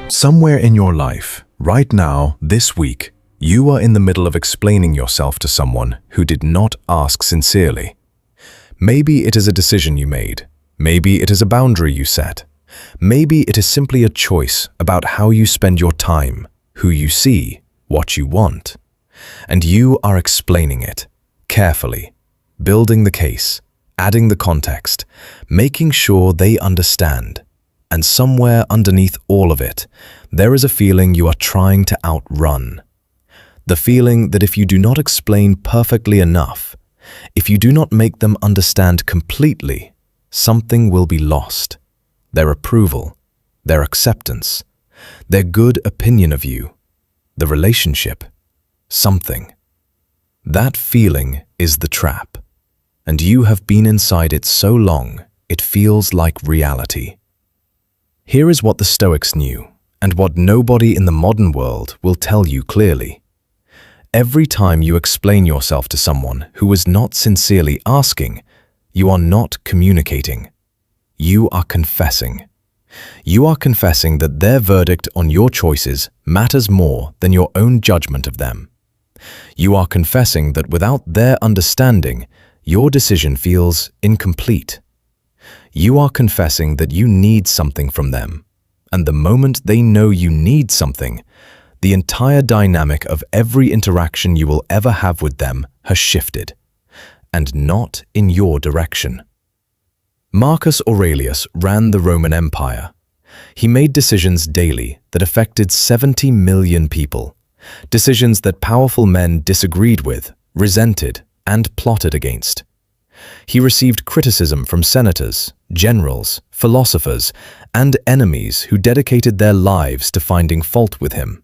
Somewhere in your life, right now, this week, you are in the middle of explaining yourself to someone who did not ask sincerely. Maybe it is a decision you made. Maybe it is a boundary you set. Maybe it is simply a choice about how you spend your time, who you see, what you want. And you are explaining it, carefully, building the case, adding the context, making sure they understand. And somewhere underneath all of it, there is a feeling you are trying to outrun. The feeling that if you do not explain perfectly enough, if you do not make them understand completely, something will be lost. Their approval, their acceptance, their good opinion of you, the relationship, something. That feeling is the trap, and you have been inside it so long, it feels like reality. Here is what the Stoics knew, and what nobody in the modern world will tell you clearly. Every time you explain yourself to someone who is not sincerely asking, you are not communicating. You are confessing. You are confessing that their verdict on your choices matters more than your own judgment of them. You are confessing that without their understanding, your decision feels incomplete. You are confessing that you need something from them, and the moment they know you need something, the entire dynamic of every interaction you will ever have with them has shifted, and not in your direction. Marcus Aurelius ran the Roman Empire. He made decisions daily that affected 70 million people, decisions that powerful men disagreed with, resented, and plotted against. He received criticism from senators, generals, philosophers, and enemies who dedicated their lives to finding fault with him.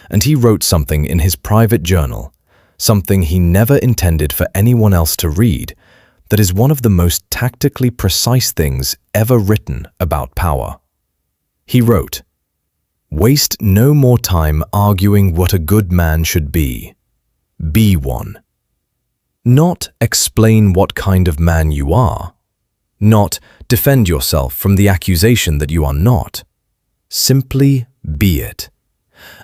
And he wrote something in his private journal, something he never intended for anyone else to read, that is one of the most tactically precise things ever written about power. He wrote, "Waste no more time arguing what a good man should be. Be one. Not explain what kind of man you are. Not defend yourself from the accusation that you are not. Simply be it.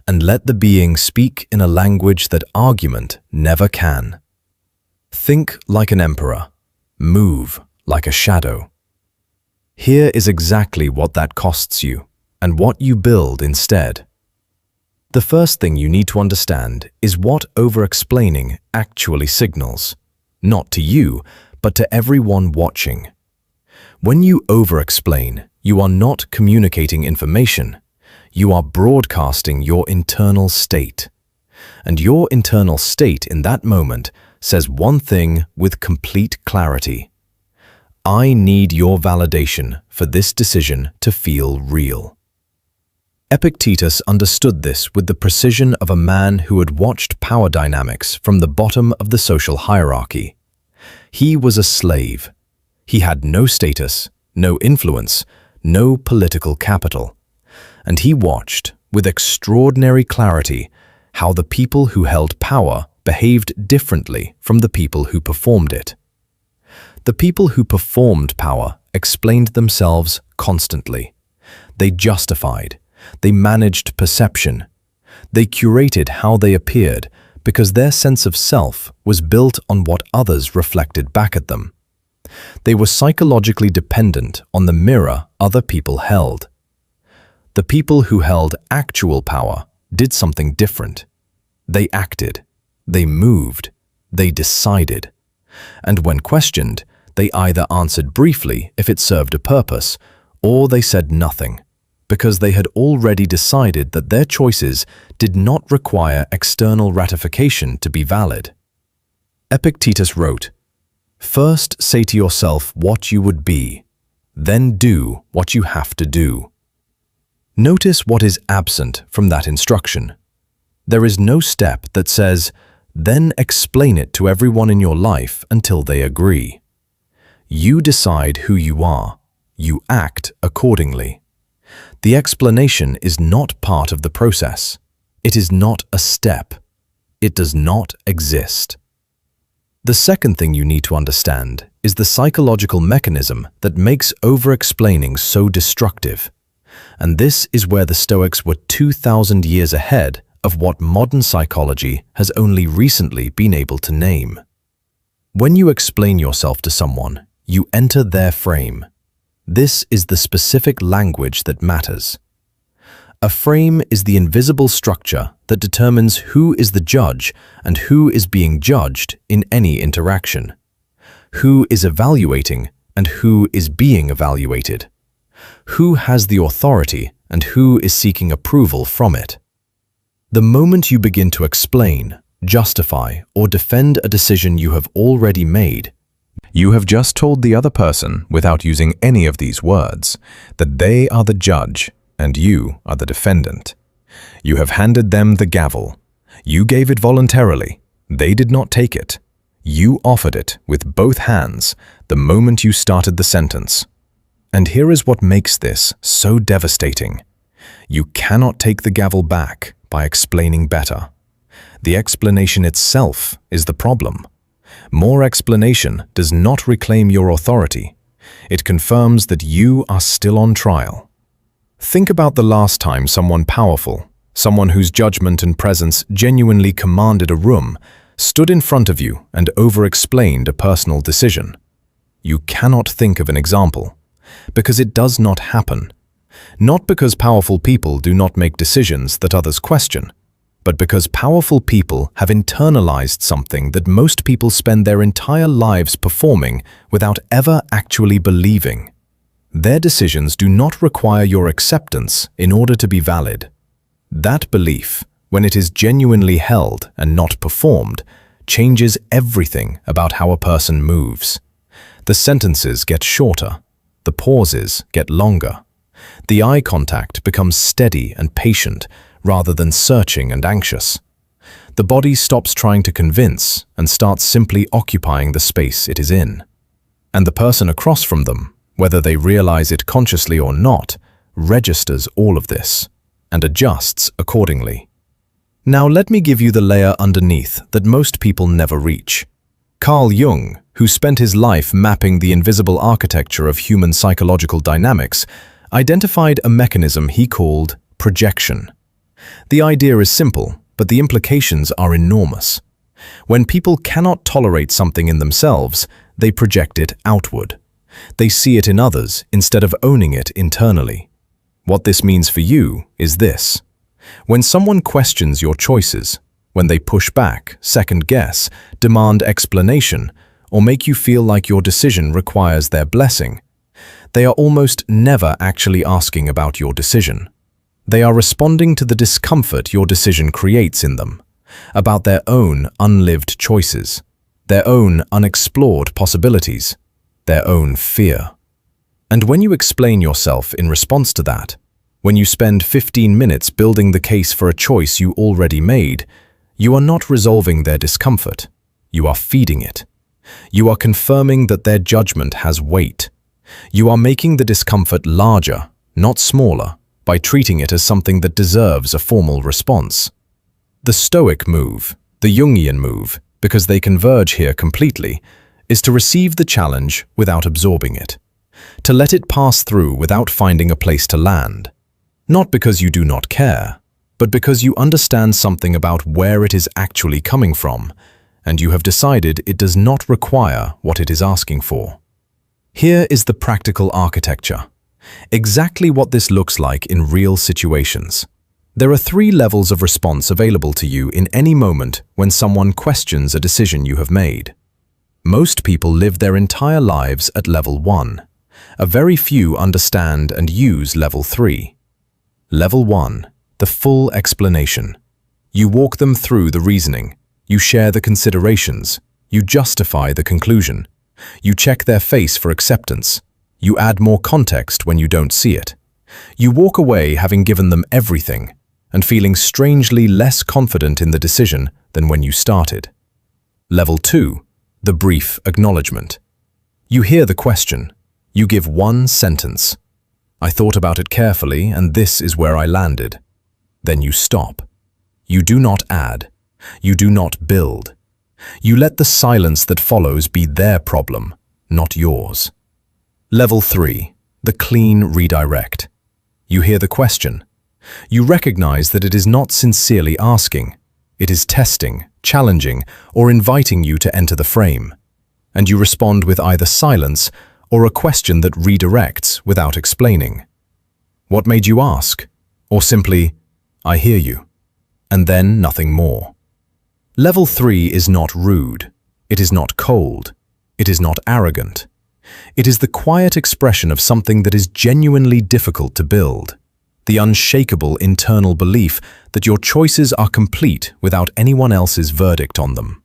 And let the being speak in a language that argument never can. Think like an emperor. Move like a shadow." Here is exactly what that costs you, and what you build instead. The first thing you need to understand is what over-explaining actually signals, not to you, but to everyone watching. When you over-explain, you are not communicating information, you are broadcasting your internal state. And your internal state in that moment says one thing with complete clarity. I need your validation for this decision to feel real. Epictetus understood this with the precision of a man who had watched power dynamics from the bottom of the social hierarchy. He was a slave. He had no status, no influence, no political capital. And he watched, with extraordinary clarity, how the people who held power behaved differently from the people who performed it. The people who performed power explained themselves constantly. They justified. They managed perception. They curated how they appeared because their sense of self was built on what others reflected back at them. They were psychologically dependent on the mirror other people held. The people who held actual power did something different. They acted, they moved, they decided. And when questioned, they either answered briefly if it served a purpose, or they said nothing, because they had already decided that their choices did not require external ratification to be valid. Epictetus wrote, "First say to yourself what you would be, then do what you have to do." Notice what is absent from that instruction. There is no step that says, then explain it to everyone in your life until they agree. You decide who you are. You act accordingly. The explanation is not part of the process. It is not a step. It does not exist. The second thing you need to understand is the psychological mechanism that makes over-explaining so destructive. And this is where the Stoics were 2,000 years ahead of what modern psychology has only recently been able to name. When you explain yourself to someone, you enter their frame. This is the specific language that matters. A frame is the invisible structure that determines who is the judge and who is being judged in any interaction, who is evaluating and who is being evaluated, who has the authority and who is seeking approval from it. The moment you begin to explain, justify, or defend a decision you have already made, you have just told the other person, without using any of these words, that they are the judge and you are the defendant. You have handed them the gavel. You gave it voluntarily. They did not take it. You offered it with both hands the moment you started the sentence. And here is what makes this so devastating. You cannot take the gavel back by explaining better. The explanation itself is the problem. More explanation does not reclaim your authority. It confirms that you are still on trial. Think about the last time someone powerful, someone whose judgment and presence genuinely commanded a room, stood in front of you and over-explained a personal decision. You cannot think of an example, because it does not happen. Not because powerful people do not make decisions that others question, but because powerful people have internalized something that most people spend their entire lives performing without ever actually believing. Their decisions do not require your acceptance in order to be valid. That belief, when it is genuinely held and not performed, changes everything about how a person moves. The sentences get shorter. The pauses get longer. The eye contact becomes steady and patient rather than searching and anxious. The body stops trying to convince and starts simply occupying the space it is in. And the person across from them, whether they realize it consciously or not, registers all of this and adjusts accordingly. Now let me give you the layer underneath that most people never reach. Carl Jung, who spent his life mapping the invisible architecture of human psychological dynamics, identified a mechanism he called projection. The idea is simple, but the implications are enormous. When people cannot tolerate something in themselves, they project it outward. They see it in others instead of owning it internally. What this means for you is this. When someone questions your choices, when they push back, second-guess, demand explanation, or make you feel like your decision requires their blessing, they are almost never actually asking about your decision. They are responding to the discomfort your decision creates in them, about their own unlived choices, their own unexplored possibilities, their own fear. And when you explain yourself in response to that, when you spend 15 minutes building the case for a choice you already made, you are not resolving their discomfort. You are feeding it. You are confirming that their judgment has weight. You are making the discomfort larger, not smaller, by treating it as something that deserves a formal response. The Stoic move, the Jungian move, because they converge here completely, is to receive the challenge without absorbing it, to let it pass through without finding a place to land. Not because you do not care, but because you understand something about where it is actually coming from, and you have decided it does not require what it is asking for. Here is the practical architecture. Exactly what this looks like in real situations. There are 3 levels of response available to you in any moment when someone questions a decision you have made. Most people live their entire lives at level 1. A very few understand and use level 3. Level 1. The full explanation. You walk them through the reasoning. You share the considerations. You justify the conclusion. You check their face for acceptance. You add more context when you don't see it. You walk away having given them everything and feeling strangely less confident in the decision than when you started. Level 2. The brief acknowledgement. You hear the question. You give one sentence. I thought about it carefully, and this is where I landed. Then you stop. You do not add. You do not build. You let the silence that follows be their problem, not yours. Level 3. The clean redirect. You hear the question. You recognize that it is not sincerely asking. It is testing, challenging, or inviting you to enter the frame. And you respond with either silence or a question that redirects without explaining. What made you ask? Or simply, I hear you. And then nothing more. Level 3 is not rude. It is not cold. It is not arrogant. It is the quiet expression of something that is genuinely difficult to build. The unshakable internal belief that your choices are complete without anyone else's verdict on them.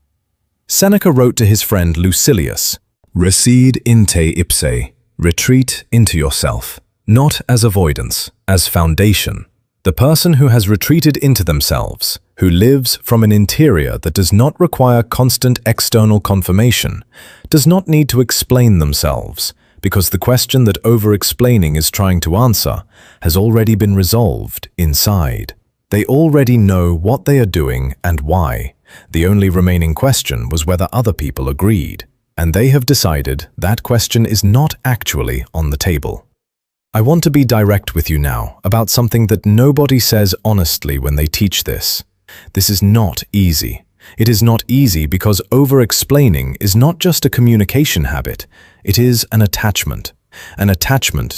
Seneca wrote to his friend Lucilius, "Recede inte ipse, retreat into yourself, not as avoidance, as foundation." The person who has retreated into themselves, who lives from an interior that does not require constant external confirmation, does not need to explain themselves, because the question that over-explaining is trying to answer has already been resolved inside. They already know what they are doing and why. The only remaining question was whether other people agreed, and they have decided that question is not actually on the table. I want to be direct with you now about something that nobody says honestly when they teach this. This is not easy. It is not easy because over-explaining is not just a communication habit, it is an attachment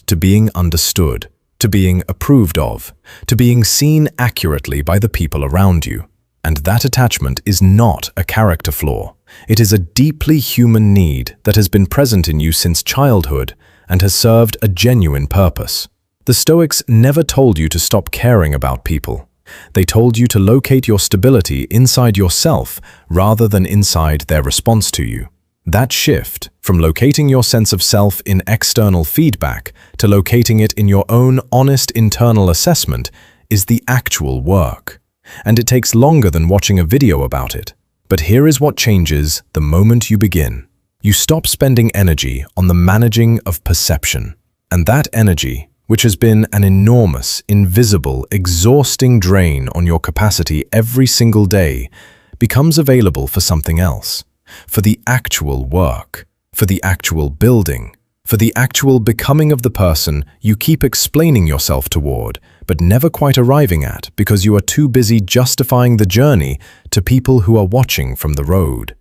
to being understood, to being approved of, to being seen accurately by the people around you. And that attachment is not a character flaw. It is a deeply human need that has been present in you since childhood and has served a genuine purpose. The Stoics never told you to stop caring about people. They told you to locate your stability inside yourself rather than inside their response to you. That shift, from locating your sense of self in external feedback to locating it in your own honest internal assessment, is the actual work. And it takes longer than watching a video about it. But here is what changes the moment you begin. You stop spending energy on the managing of perception. And that energy, which has been an enormous, invisible, exhausting drain on your capacity every single day, becomes available for something else. For the actual work, for the actual building, for the actual becoming of the person you keep explaining yourself toward, but never quite arriving at because you are too busy justifying the journey to people who are watching from the road.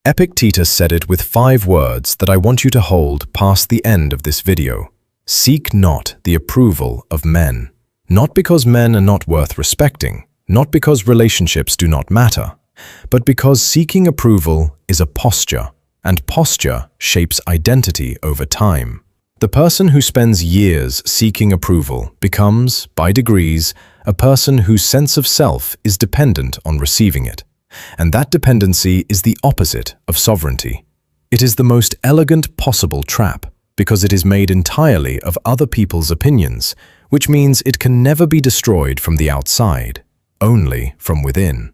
Epictetus said it with 5 words that I want you to hold past the end of this video. Seek not the approval of men. Not because men are not worth respecting, not because relationships do not matter, but because seeking approval is a posture, and posture shapes identity over time. The person who spends years seeking approval becomes, by degrees, a person whose sense of self is dependent on receiving it. And that dependency is the opposite of sovereignty. It is the most elegant possible trap, because it is made entirely of other people's opinions, which means it can never be destroyed from the outside, only from within.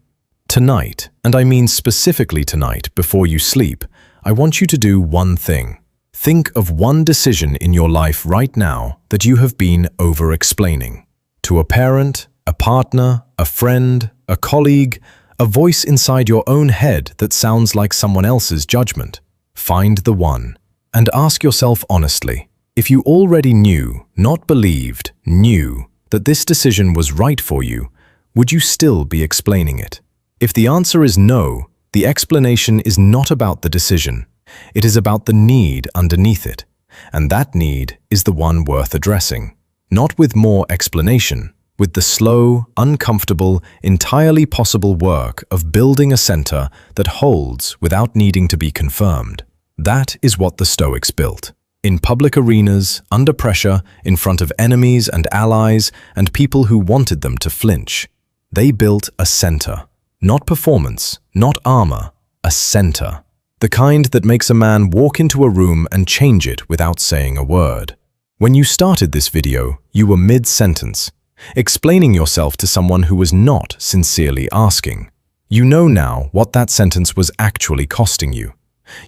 Tonight, and I mean specifically tonight before you sleep, I want you to do one thing. Think of one decision in your life right now that you have been over-explaining. To a parent, a partner, a friend, a colleague, a voice inside your own head that sounds like someone else's judgment. Find the one. And ask yourself honestly, if you already knew, not believed, knew that this decision was right for you, would you still be explaining it? If the answer is no, the explanation is not about the decision. It is about the need underneath it. And that need is the one worth addressing. Not with more explanation, with the slow, uncomfortable, entirely possible work of building a center that holds without needing to be confirmed. That is what the Stoics built. In public arenas, under pressure, in front of enemies and allies, and people who wanted them to flinch. They built a center. Not performance, not armor, a center. The kind that makes a man walk into a room and change it without saying a word. When you started this video, you were mid-sentence, explaining yourself to someone who was not sincerely asking. You know now what that sentence was actually costing you.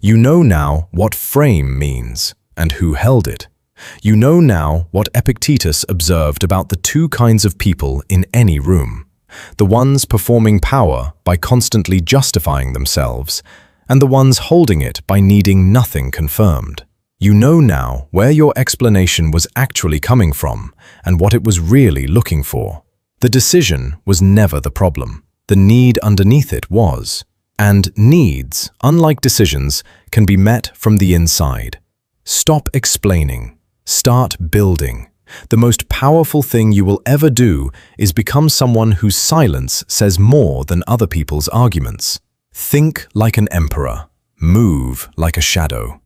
You know now what frame means and who held it. You know now what Epictetus observed about the 2 kinds of people in any room. The ones performing power by constantly justifying themselves, and the ones holding it by needing nothing confirmed. You know now where your explanation was actually coming from and what it was really looking for. The decision was never the problem. The need underneath it was. And needs, unlike decisions, can be met from the inside. Stop explaining. Start building. The most powerful thing you will ever do is become someone whose silence says more than other people's arguments. Think like an emperor. Move like a shadow.